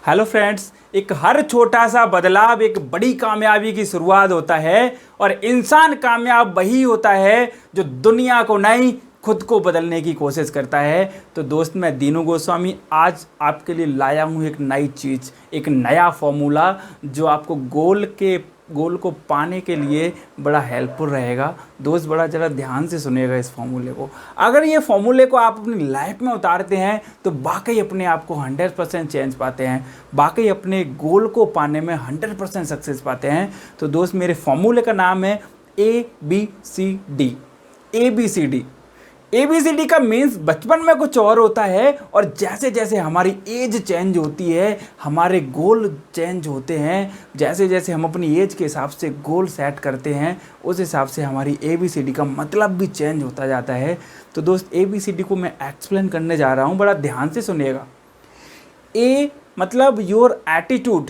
Hello friends, एक हर छोटा सा बदलाव एक बड़ी कामयाबी की शुरुआत होता है और इंसान कामयाब वही होता है जो दुनिया को नहीं खुद को बदलने की कोशिश करता है। तो दोस्त, मैं दीनू गोस्वामी आज आपके लिए लाया हूँ एक नई चीज़, एक नया फॉर्मूला जो आपको गोल को पाने के लिए बड़ा हेल्पफुल रहेगा। दोस्त, बड़ा ज़रा ध्यान से सुनिएगा इस फॉर्मूले को। अगर ये फॉर्मूले को आप अपनी लाइफ में उतारते हैं तो वाकई अपने आप को 100% चेंज पाते हैं, वाकई अपने गोल को पाने में 100% सक्सेस पाते हैं। तो दोस्त, मेरे फॉर्मूले का नाम है ABCD। ABCD का मीन्स बचपन में कुछ और होता है और जैसे जैसे हमारी एज चेंज होती है हमारे गोल चेंज होते हैं। जैसे जैसे हम अपनी एज के हिसाब से गोल सेट करते हैं उस हिसाब से हमारी ABCD का मतलब भी चेंज होता जाता है। तो दोस्त, ABCD को मैं एक्सप्लेन करने जा रहा हूँ, बड़ा ध्यान से सुनिएगा। A मतलब your attitude,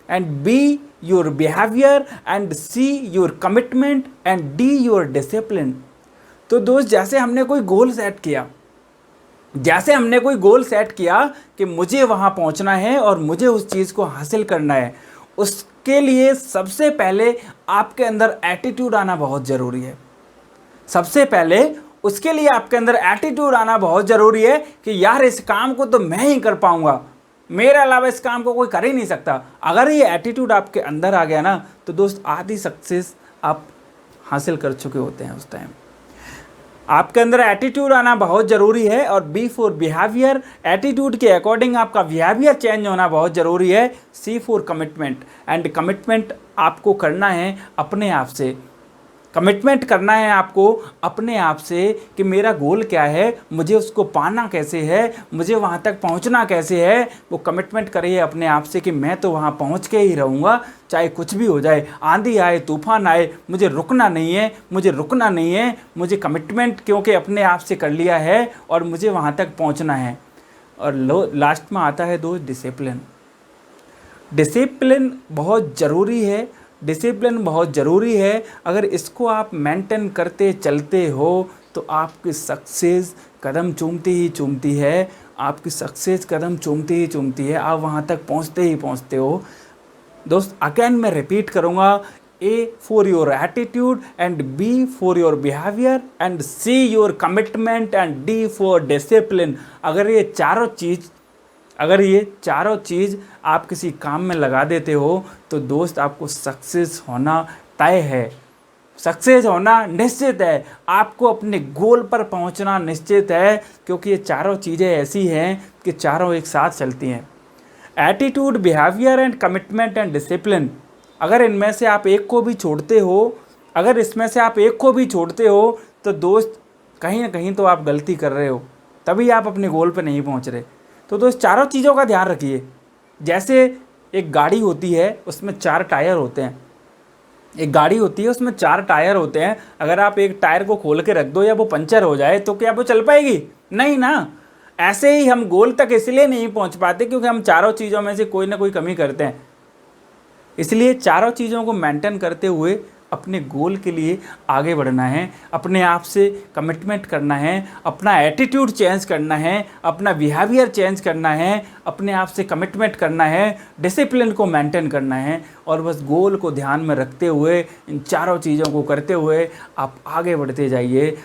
and B your behaviour, and C your commitment, and D your discipline. तो दोस्त, जैसे हमने कोई गोल सेट किया कि मुझे वहाँ पहुँचना है और मुझे उस चीज़ को हासिल करना है, उसके लिए सबसे पहले आपके अंदर एटीट्यूड आना बहुत ज़रूरी है। सबसे पहले उसके लिए आपके अंदर एटीट्यूड आना बहुत ज़रूरी है कि यार इस काम को तो मैं ही कर पाऊँगा, मेरे अलावा इस काम को कोई कर ही नहीं सकता। अगर ये एटीट्यूड आपके अंदर आ गया ना तो दोस्त, आधी सक्सेस आप हासिल कर चुके होते हैं उस टाइम। आपके अंदर एटीट्यूड आना बहुत ज़रूरी है। और B फॉर बिहेवियर, एटीट्यूड के अकॉर्डिंग आपका बिहेवियर चेंज होना बहुत ज़रूरी है। C for commitment, and commitment आपको करना है अपने आप से। कमिटमेंट करना है आपको अपने आप से कि मेरा गोल क्या है, मुझे उसको पाना कैसे है, मुझे वहाँ तक पहुँचना कैसे है। वो कमिटमेंट करिए अपने आप से कि मैं तो वहाँ पहुँच के ही रहूँगा, चाहे कुछ भी हो जाए, आंधी आए तूफान आए, मुझे रुकना नहीं है। मुझे कमिटमेंट क्योंकि अपने आप से कर लिया है और मुझे वहाँ तक पहुँचना है। और लास्ट में आता है दोस्त डिसिप्लिन। डिसिप्लिन बहुत ज़रूरी है। अगर इसको आप मेंटेन करते चलते हो तो आपकी सक्सेस कदम चूमती ही चूमती है। आप वहाँ तक पहुँचते हो। दोस्त, अगेन मैं रिपीट करूँगा, A for your attitude, and B for your behaviour, and C your commitment, and D for discipline. अगर ये चारों चीज़ आप किसी काम में लगा देते हो तो दोस्त, आपको सक्सेस होना तय है, सक्सेस होना निश्चित है, आपको अपने गोल पर पहुंचना निश्चित है। क्योंकि ये चारों चीज़ें ऐसी हैं कि चारों एक साथ चलती हैं। Attitude, behaviour and commitment and discipline. अगर इसमें से आप एक को भी छोड़ते हो तो दोस्त, कहीं ना कहीं तो आप गलती कर रहे हो, तभी आप अपने गोल पर नहीं पहुंच रहे। तो दोस्त, चारों चीज़ों का ध्यान रखिए। जैसे एक गाड़ी होती है, उसमें 4 टायर होते हैं। अगर आप एक टायर को खोल के रख दो या वो पंचर हो जाए तो क्या वो चल पाएगी? नहीं ना। ऐसे ही हम गोल तक इसलिए नहीं पहुंच पाते क्योंकि हम चारों चीज़ों में से कोई ना कोई कमी करते हैं। इसलिए चारों चीज़ों को मेंटेन करते हुए अपने गोल के लिए आगे बढ़ना है, अपने आप से कमिटमेंट करना है, अपना एटीट्यूड चेंज करना है, अपना बिहेवियर चेंज करना है, अपने आप से कमिटमेंट करना है, डिसिप्लिन को मेंटेन करना है। और बस गोल को ध्यान में रखते हुए, इन चारों चीज़ों को करते हुए आप आगे बढ़ते जाइए।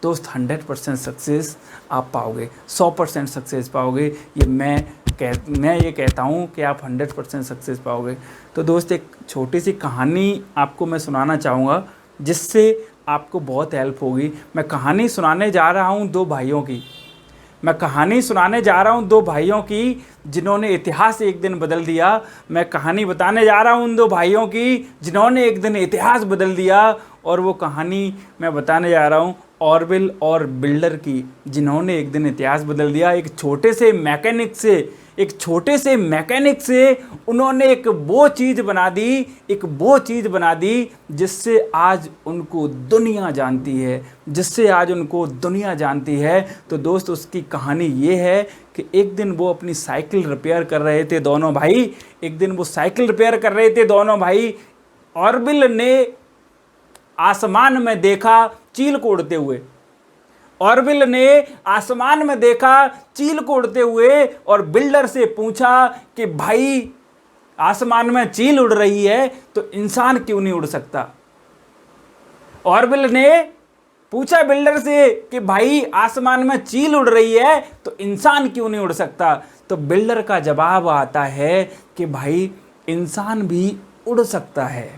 दोस्त, 100% सक्सेस आप पाओगे, 100% सक्सेस पाओगे। ये मैं ये कहता हूँ कि आप 100% सक्सेस पाओगे। तो दोस्त, एक छोटी सी कहानी आपको मैं सुनाना चाहूँगा जिससे आपको बहुत हेल्प होगी। मैं कहानी सुनाने जा रहा हूँ दो भाइयों की जिन्होंने इतिहास एक दिन बदल दिया। मैं कहानी बताने जा रहा हूँ उन 2 भाइयों की जिन्होंने एक दिन इतिहास बदल दिया। और वो कहानी मैं बताने जा रहा हूँ ऑरवेल और बिल्डर की, जिन्होंने एक दिन इतिहास बदल दिया। एक छोटे से मैकेनिक से उन्होंने एक वो चीज़ बना दी जिससे आज उनको दुनिया जानती है। तो दोस्त, उसकी कहानी ये है कि एक दिन वो अपनी साइकिल रिपेयर कर रहे थे दोनों भाई। ऑरवेल ने आसमान में देखा चील को उड़ते हुए ऑरविल ने आसमान में देखा चील को उड़ते हुए और बिल्डर से पूछा कि भाई आसमान में चील उड़ रही है तो इंसान क्यों नहीं उड़ सकता। ऑरविल ने पूछा बिल्डर से कि भाई आसमान में चील उड़ रही है तो इंसान क्यों नहीं उड़ सकता। तो बिल्डर का जवाब आता है कि भाई इंसान भी उड़ सकता है,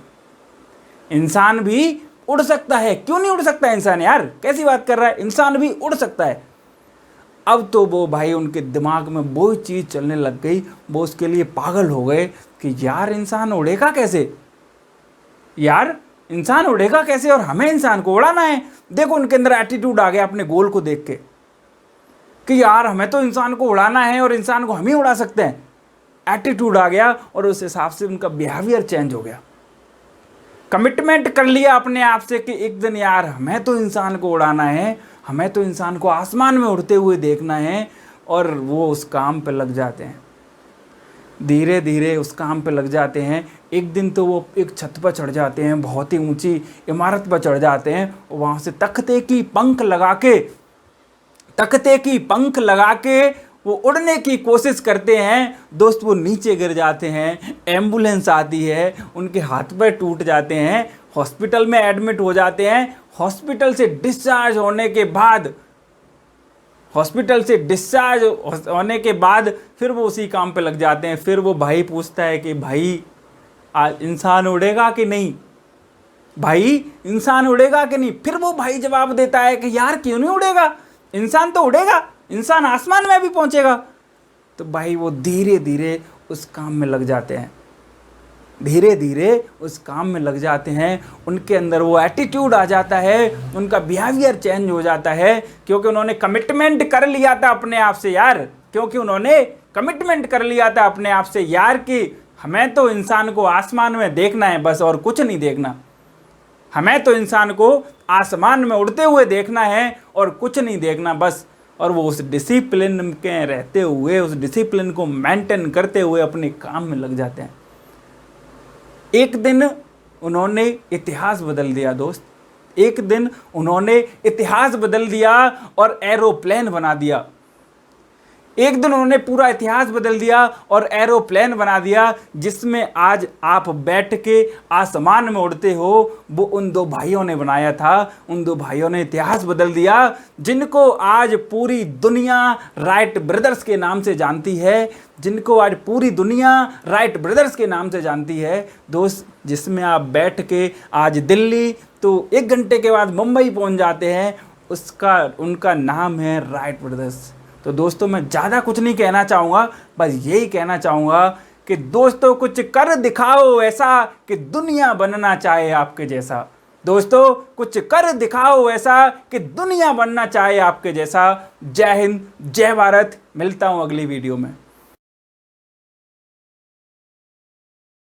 इंसान भी उड़ सकता है। क्यों नहीं उड़ सकता इंसान यार, कैसी बात कर रहा है, इंसान भी उड़ सकता है। अब तो वो भाई उनके दिमाग में वो चीज़ चलने लग गई, वो उसके लिए पागल हो गए कि यार इंसान उड़ेगा कैसे, यार इंसान उड़ेगा कैसे और हमें इंसान को उड़ाना है। देखो उनके अंदर एटीट्यूड आ गया अपने गोल को देख के कि यार हमें तो इंसान को उड़ाना है और इंसान को हम ही उड़ा सकते हैं। एटीट्यूड आ गया और उस हिसाब से उनका बिहेवियर चेंज हो गया। कमिटमेंट कर लिया अपने आप से कि एक दिन यार हमें तो इंसान को उड़ाना है, हमें तो इंसान को आसमान में उड़ते हुए देखना है। और वो उस काम पे लग जाते हैं, धीरे धीरे उस काम पे लग जाते हैं। एक दिन तो वो एक छत पर चढ़ जाते हैं, बहुत ही ऊंची इमारत पर चढ़ जाते हैं। वहाँ से तख्ते की पंख लगा के वो उड़ने की कोशिश करते हैं। दोस्त वो नीचे गिर जाते हैं, एम्बुलेंस आती है, उनके हाथ पैर टूट जाते हैं, हॉस्पिटल में एडमिट हो जाते हैं। हॉस्पिटल से डिस्चार्ज होने के बाद फिर वो उसी काम पे लग जाते हैं। फिर वो भाई पूछता है कि भाई आज इंसान उड़ेगा कि नहीं, भाई इंसान उड़ेगा कि नहीं। फिर वो भाई जवाब देता है कि यार क्यों नहीं उड़ेगा, इंसान तो उड़ेगा, इंसान आसमान में भी पहुंचेगा। तो भाई वो धीरे धीरे उस काम में लग जाते हैं, उनके अंदर वो एटीट्यूड आ जाता है, उनका बिहेवियर चेंज हो जाता है। क्योंकि उन्होंने कमिटमेंट कर लिया था अपने आप से यार, कि हमें तो इंसान को आसमान में देखना है बस, और कुछ नहीं देखना। हमें तो इंसान को आसमान में उड़ते हुए देखना है और कुछ नहीं देखना बस। और वो उस डिसिप्लिन के रहते हुए, उस डिसिप्लिन को मेंटेन करते हुए अपने काम में लग जाते हैं। एक दिन उन्होंने इतिहास बदल दिया दोस्त, एक दिन उन्होंने इतिहास बदल दिया और एरोप्लेन बना दिया। एक दिन उन्होंने पूरा इतिहास बदल दिया और एरोप्लेन बना दिया, जिसमें आज आप बैठ के आसमान में उड़ते हो। वो उन दो भाइयों ने बनाया था, उन दो भाइयों ने इतिहास बदल दिया, जिनको आज पूरी दुनिया राइट ब्रदर्स के नाम से जानती है, दोस्त। जिसमें आप बैठ के आज दिल्ली तो 1 घंटे के बाद मुंबई पहुंच जाते हैं, उनका नाम है राइट ब्रदर्स। तो दोस्तों मैं ज़्यादा कुछ नहीं कहना चाहूँगा, बस यही कहना चाहूँगा कि दोस्तों कुछ कर दिखाओ ऐसा कि दुनिया बनना चाहे आपके जैसा। दोस्तों कुछ कर दिखाओ ऐसा कि दुनिया बनना चाहे आपके जैसा। जय हिंद, जय भारत। मिलता हूँ अगली वीडियो में।